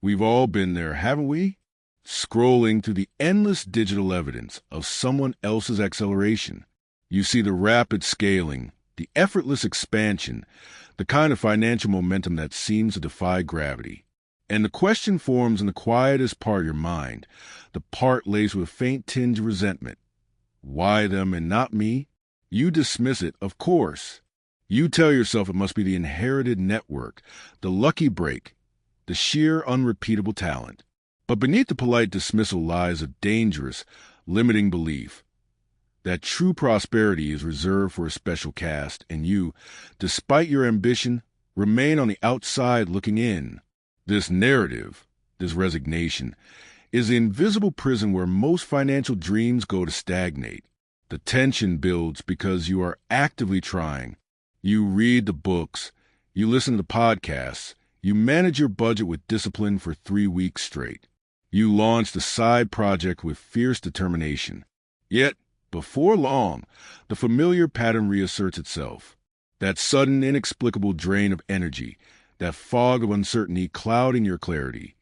We've all been there, haven't we? Scrolling through the endless digital evidence of someone else's acceleration. You see the rapid scaling, the effortless expansion, the kind of financial momentum that seems to defy gravity. And the question forms in the quietest part of your mind, the part laced with a faint tinge of resentment. Why them and not me? You dismiss it, of course. You tell yourself it must be the inherited network, the lucky break, the sheer unrepeatable talent. But beneath the polite dismissal lies a dangerous, limiting belief that true prosperity is reserved for a special caste, and you, despite your ambition, remain on the outside looking in. This narrative, this resignation, is the invisible prison where most financial dreams go to stagnate. The tension builds because you are actively trying. You read the books, you listen to the podcasts, you manage your budget with discipline for 3 weeks straight. You launched a side project with fierce determination. Yet, before long, the familiar pattern reasserts itself. That sudden, inexplicable drain of energy, that fog of uncertainty clouding your clarity,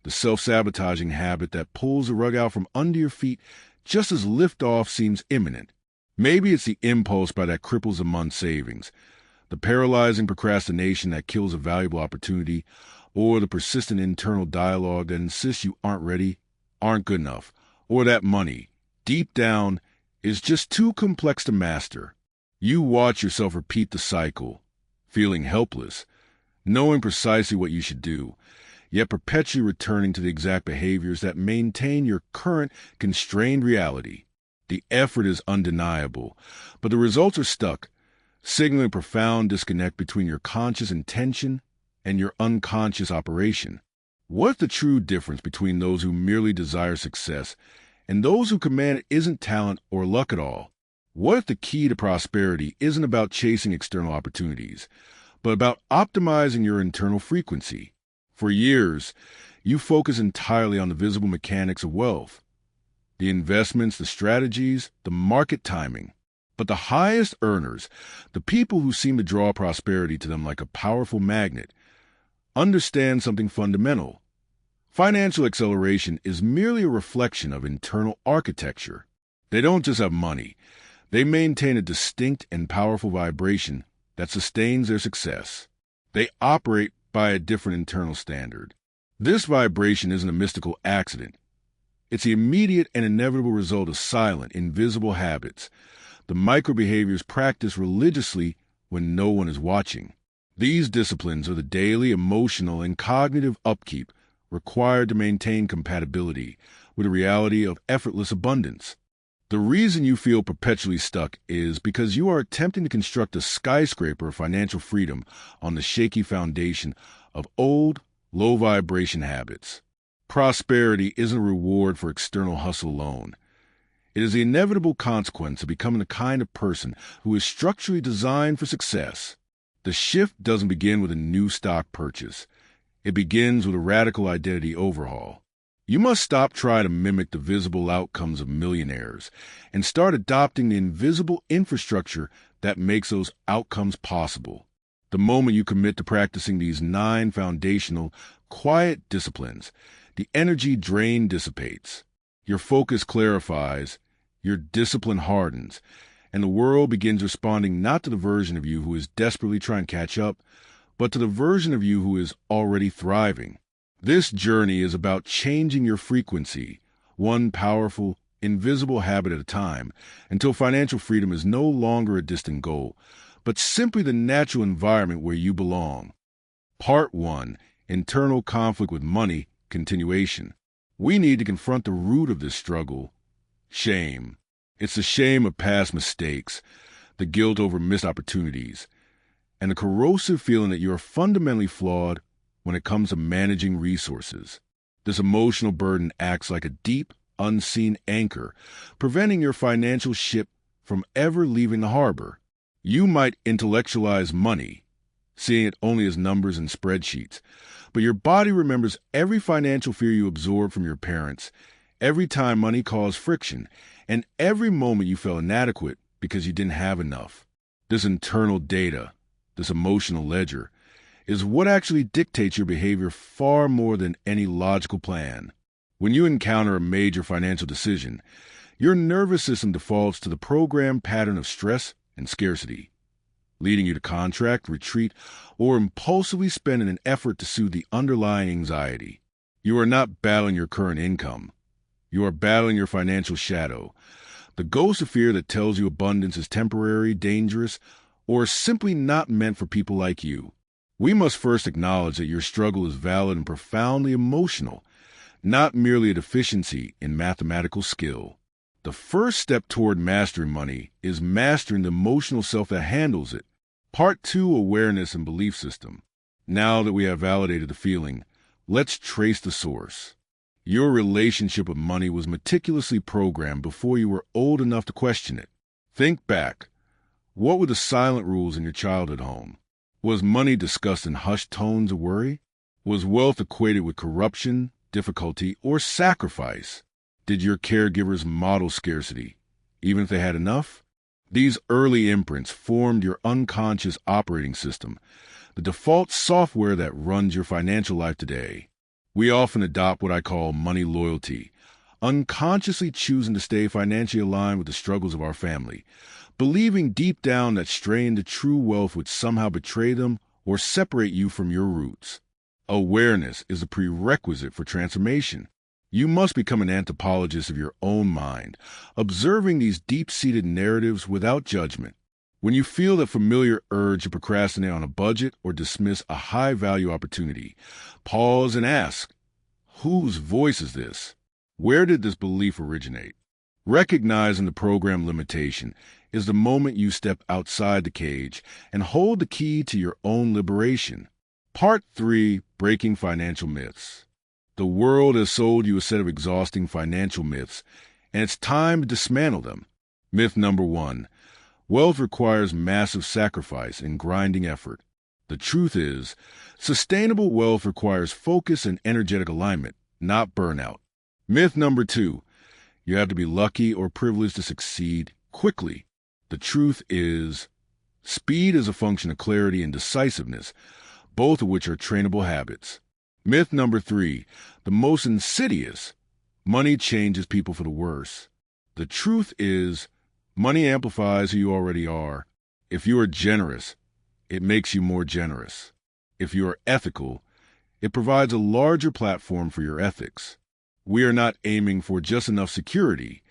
the self-sabotaging habit that pulls the rug out from under your feet just as liftoff seems imminent. Maybe it's the impulse that cripples a month's savings, the paralyzing procrastination that kills a valuable opportunity, or the persistent internal dialogue that insists you aren't ready, aren't good enough, or that money, deep down, is just too complex to master. You watch yourself repeat the cycle, feeling helpless, knowing precisely what you should do, yet perpetually returning to the exact behaviors that maintain your current constrained reality. The effort is undeniable, but the results are stuck, signaling a profound disconnect between your conscious intention and your unconscious operation. What's the true difference between those who merely desire success and those who command it isn't talent or luck at all? What if the key to prosperity isn't about chasing external opportunities, but about optimizing your internal frequency? For years, you focus entirely on the visible mechanics of wealth, the investments, the strategies, the market timing. But the highest earners, the people who seem to draw prosperity to them like a powerful magnet, understand something fundamental. Financial acceleration is merely a reflection of internal architecture. They don't just have money. They maintain a distinct and powerful vibration that sustains their success. They operate by a different internal standard. This vibration isn't a mystical accident. It's the immediate and inevitable result of silent, invisible habits, the micro-behaviors practiced religiously when no one is watching. These disciplines are the daily emotional and cognitive upkeep required to maintain compatibility with the reality of effortless abundance. The reason you feel perpetually stuck is because you are attempting to construct a skyscraper of financial freedom on the shaky foundation of old, low-vibration habits. Prosperity isn't a reward for external hustle alone. It is the inevitable consequence of becoming the kind of person who is structurally designed for success. The shift doesn't begin with a new stock purchase. It begins with a radical identity overhaul. You must stop trying to mimic the visible outcomes of millionaires and start adopting the invisible infrastructure that makes those outcomes possible. The moment you commit to practicing these 9 foundational, quiet disciplines, the energy drain dissipates. Your focus clarifies, your discipline hardens, and the world begins responding not to the version of you who is desperately trying to catch up, but to the version of you who is already thriving. This journey is about changing your frequency, one powerful, invisible habit at a time, until financial freedom is no longer a distant goal, but simply the natural environment where you belong. Part 1. Internal conflict with money, continuation. We need to confront the root of this struggle. Shame. It's the shame of past mistakes, the guilt over missed opportunities, and the corrosive feeling that you are fundamentally flawed when it comes to managing resources. This emotional burden acts like a deep, unseen anchor, preventing your financial ship from ever leaving the harbor. You might intellectualize money, seeing it only as numbers and spreadsheets, but your body remembers every financial fear you absorbed from your parents, every time money caused friction, and every moment you felt inadequate because you didn't have enough. This internal data, this emotional ledger, is what actually dictates your behavior far more than any logical plan. When you encounter a major financial decision, your nervous system defaults to the programmed pattern of stress and scarcity, leading you to contract, retreat, or impulsively spend in an effort to soothe the underlying anxiety. You are not battling your current income. You are battling your financial shadow, the ghost of fear that tells you abundance is temporary, dangerous, or simply not meant for people like you. We must first acknowledge that your struggle is valid and profoundly emotional, not merely a deficiency in mathematical skill. The first step toward mastering money is mastering the emotional self that handles it. Part 2, awareness and belief system. Now that we have validated the feeling, let's trace the source. Your relationship with money was meticulously programmed before you were old enough to question it. Think back. What were the silent rules in your childhood home? Was money discussed in hushed tones of worry? Was wealth equated with corruption, difficulty, or sacrifice? Did your caregivers model scarcity, even if they had enough? These early imprints formed your unconscious operating system, the default software that runs your financial life today. We often adopt what I call money loyalty, unconsciously choosing to stay financially aligned with the struggles of our family, believing deep down that straying to true wealth would somehow betray them or separate you from your roots. Awareness is a prerequisite for transformation. You must become an anthropologist of your own mind, observing these deep-seated narratives without judgment. When you feel that familiar urge to procrastinate on a budget or dismiss a high-value opportunity, pause and ask, whose voice is this? Where did this belief originate? Recognizing the program limitation is the moment you step outside the cage and hold the key to your own liberation. Part 3, breaking financial myths. The world has sold you a set of exhausting financial myths, and it's time to dismantle them. Myth number 1. Wealth requires massive sacrifice and grinding effort. The truth is, sustainable wealth requires focus and energetic alignment, not burnout. Myth number 2. You have to be lucky or privileged to succeed quickly. The truth is, speed is a function of clarity and decisiveness, both of which are trainable habits. Myth number 3. The most insidious. Money changes people for the worse. The truth is, money amplifies who you already are. If you are generous, it makes you more generous. If you are ethical, it provides a larger platform for your ethics. We are not aiming for just enough security.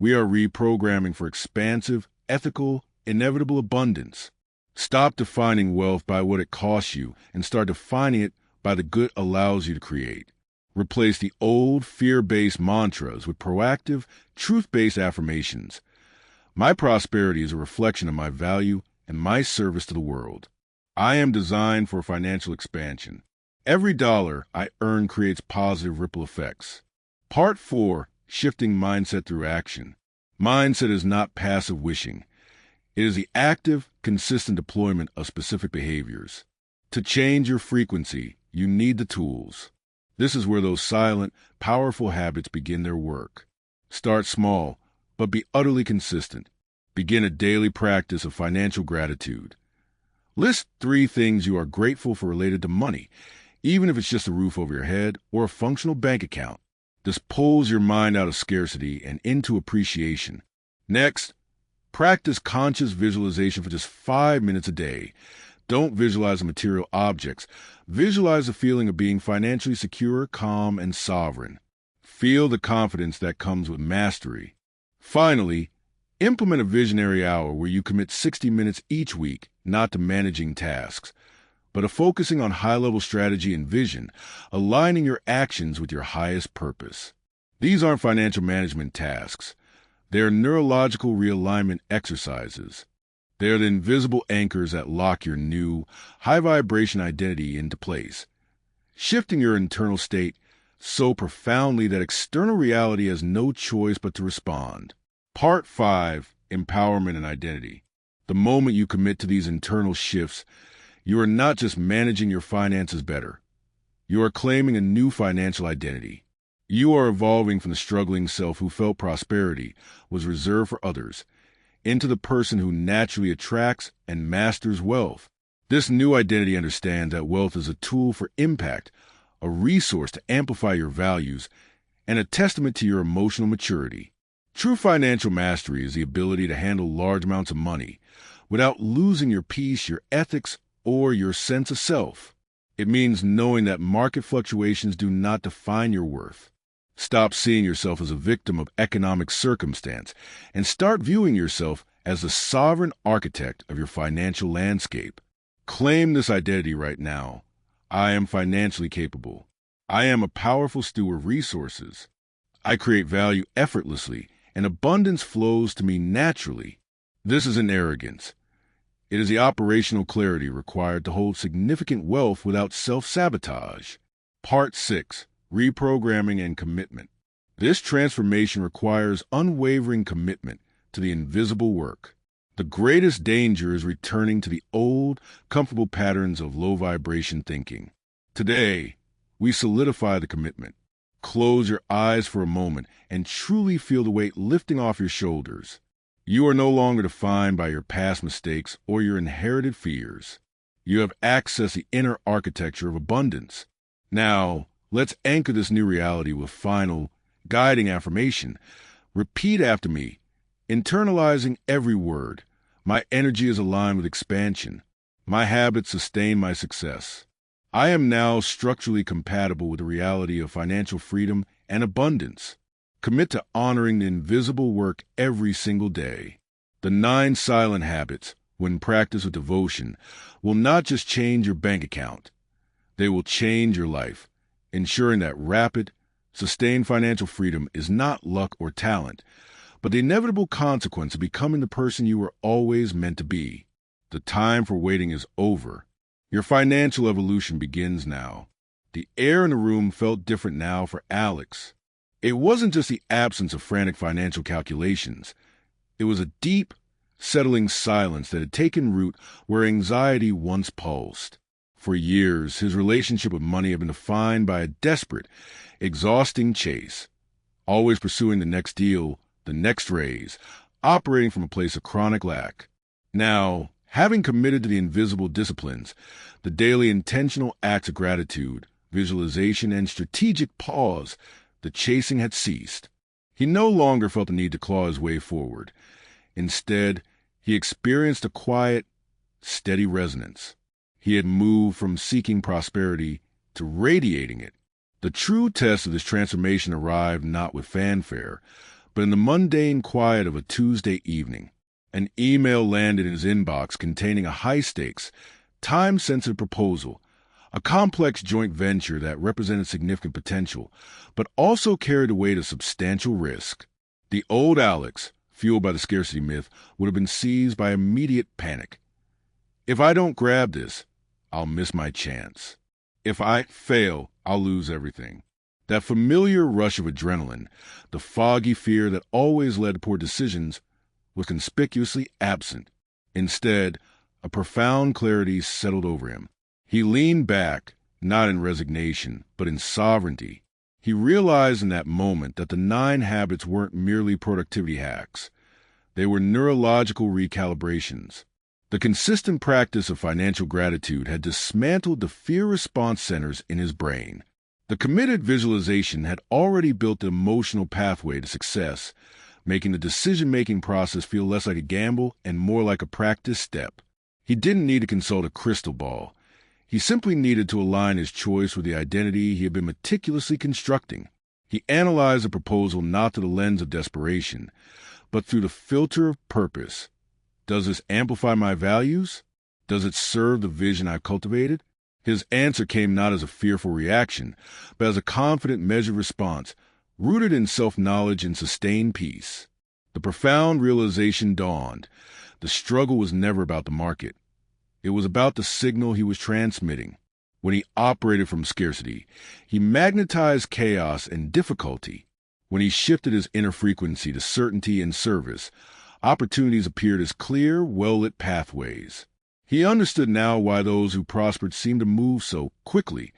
We are reprogramming for expansive, ethical, inevitable abundance. Stop defining wealth by what it costs you and start defining it by the good it allows you to create. Replace the old, fear-based mantras with proactive, truth-based affirmations. My prosperity is a reflection of my value and my service to the world. I am designed for financial expansion. Every dollar I earn creates positive ripple effects. Part 4, shifting mindset through action. Mindset is not passive wishing. It is the active, consistent deployment of specific behaviors. To change your frequency, you need the tools. This is where those silent, powerful habits begin their work. Start small, but be utterly consistent. Begin a daily practice of financial gratitude. List 3 things you are grateful for related to money, even if it's just a roof over your head or a functional bank account. This pulls your mind out of scarcity and into appreciation. Next, practice conscious visualization for just 5 minutes a day. Don't visualize the material objects. Visualize the feeling of being financially secure, calm, and sovereign. Feel the confidence that comes with mastery. Finally, implement a visionary hour where you commit 60 minutes each week, not to managing tasks, but to focusing on high-level strategy and vision, aligning your actions with your highest purpose. These aren't financial management tasks. They're neurological realignment exercises. They are the invisible anchors that lock your new, high-vibration identity into place, shifting your internal state so profoundly that external reality has no choice but to respond. Part 5, empowerment and identity. The moment you commit to these internal shifts, you are not just managing your finances better. You are claiming a new financial identity. You are evolving from the struggling self who felt prosperity was reserved for others into the person who naturally attracts and masters wealth. This new identity understands that wealth is a tool for impact, a resource to amplify your values, and a testament to your emotional maturity. True financial mastery is the ability to handle large amounts of money without losing your peace, your ethics, or your sense of self. It means knowing that market fluctuations do not define your worth. Stop seeing yourself as a victim of economic circumstance and start viewing yourself as the sovereign architect of your financial landscape. Claim this identity right now. I am financially capable. I am a powerful steward of resources. I create value effortlessly, and abundance flows to me naturally. This isn't arrogance. It is the operational clarity required to hold significant wealth without self-sabotage. Part 6. Reprogramming and Commitment. This transformation requires unwavering commitment to the invisible work. The greatest danger is returning to the old, comfortable patterns of low-vibration thinking. Today, we solidify the commitment. Close your eyes for a moment and truly feel the weight lifting off your shoulders. You are no longer defined by your past mistakes or your inherited fears. You have accessed the inner architecture of abundance. Now, let's anchor this new reality with final, guiding affirmation. Repeat after me, internalizing every word. My energy is aligned with expansion. My habits sustain my success. I am now structurally compatible with the reality of financial freedom and abundance. Commit to honoring the invisible work every single day. The 9 silent habits, when practiced with devotion, will not just change your bank account. They will change your life, ensuring that rapid, sustained financial freedom is not luck or talent, but the inevitable consequence of becoming the person you were always meant to be. The time for waiting is over. Your financial evolution begins now. The air in the room felt different now for Alex. It wasn't just the absence of frantic financial calculations. It was a deep, settling silence that had taken root where anxiety once pulsed. For years, his relationship with money had been defined by a desperate, exhausting chase, always pursuing the next deal, the next raise, operating from a place of chronic lack. Now, having committed to the invisible disciplines, the daily intentional acts of gratitude, visualization, and strategic pause, the chasing had ceased. He no longer felt the need to claw his way forward. Instead, he experienced a quiet, steady resonance. He had moved from seeking prosperity to radiating it. The true test of this transformation arrived not with fanfare, but in the mundane quiet of a Tuesday evening. An email landed in his inbox containing a high-stakes, time-sensitive proposal, a complex joint venture that represented significant potential, but also carried the weight of substantial risk. The old Alex, fueled by the scarcity myth, would have been seized by immediate panic. If I don't grab this, I'll miss my chance. If I fail, I'll lose everything. That familiar rush of adrenaline, the foggy fear that always led to poor decisions, was conspicuously absent. Instead, a profound clarity settled over him. He leaned back, not in resignation, but in sovereignty. He realized in that moment that the 9 habits weren't merely productivity hacks. They were neurological recalibrations. The consistent practice of financial gratitude had dismantled the fear response centers in his brain. The committed visualization had already built the emotional pathway to success, making the decision-making process feel less like a gamble and more like a practice step. He didn't need to consult a crystal ball. He simply needed to align his choice with the identity he had been meticulously constructing. He analyzed the proposal not through the lens of desperation, but through the filter of purpose. Does this amplify my values? Does it serve the vision I've cultivated? His answer came not as a fearful reaction, but as a confident, measured response, rooted in self-knowledge and sustained peace. The profound realization dawned. The struggle was never about the market. It was about the signal he was transmitting. When he operated from scarcity, he magnetized chaos and difficulty. When he shifted his inner frequency to certainty and service, opportunities appeared as clear, well-lit pathways. He understood now why those who prospered seemed to move so quickly.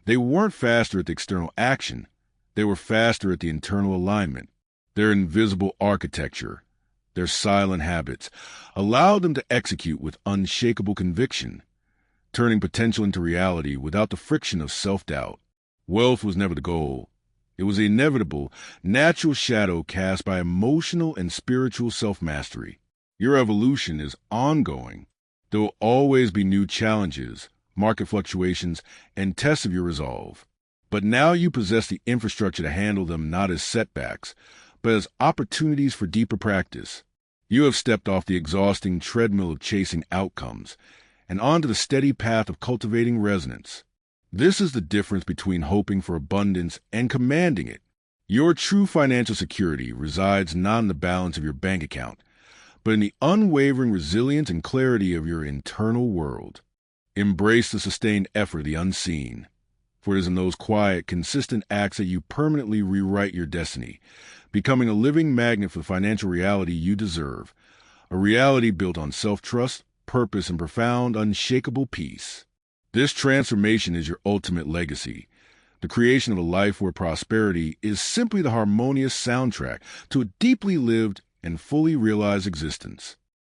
They weren't faster at the external action. They were faster at the internal alignment. Their invisible architecture, their silent habits, allowed them to execute with unshakable conviction. turning potential into reality without the friction of self-doubt. Wealth was never the goal. It was the inevitable, natural shadow cast by emotional and spiritual self-mastery. Your evolution is ongoing. There will always be new challenges, market fluctuations, and tests of your resolve. But now you possess the infrastructure to handle them not as setbacks, but as opportunities for deeper practice. You have stepped off the exhausting treadmill of chasing outcomes and onto the steady path of cultivating resonance. This is the difference between hoping for abundance and commanding it. Your true financial security resides not in the balance of your bank account, but in the unwavering resilience and clarity of your internal world. Embrace the sustained effort of the unseen, for it is in those quiet, consistent acts that you permanently rewrite your destiny, becoming a living magnet for the financial reality you deserve, a reality built on self-trust, purpose, and profound, unshakable peace. This transformation is your ultimate legacy, the creation of a life where prosperity is simply the harmonious soundtrack to a deeply lived and fully realized existence.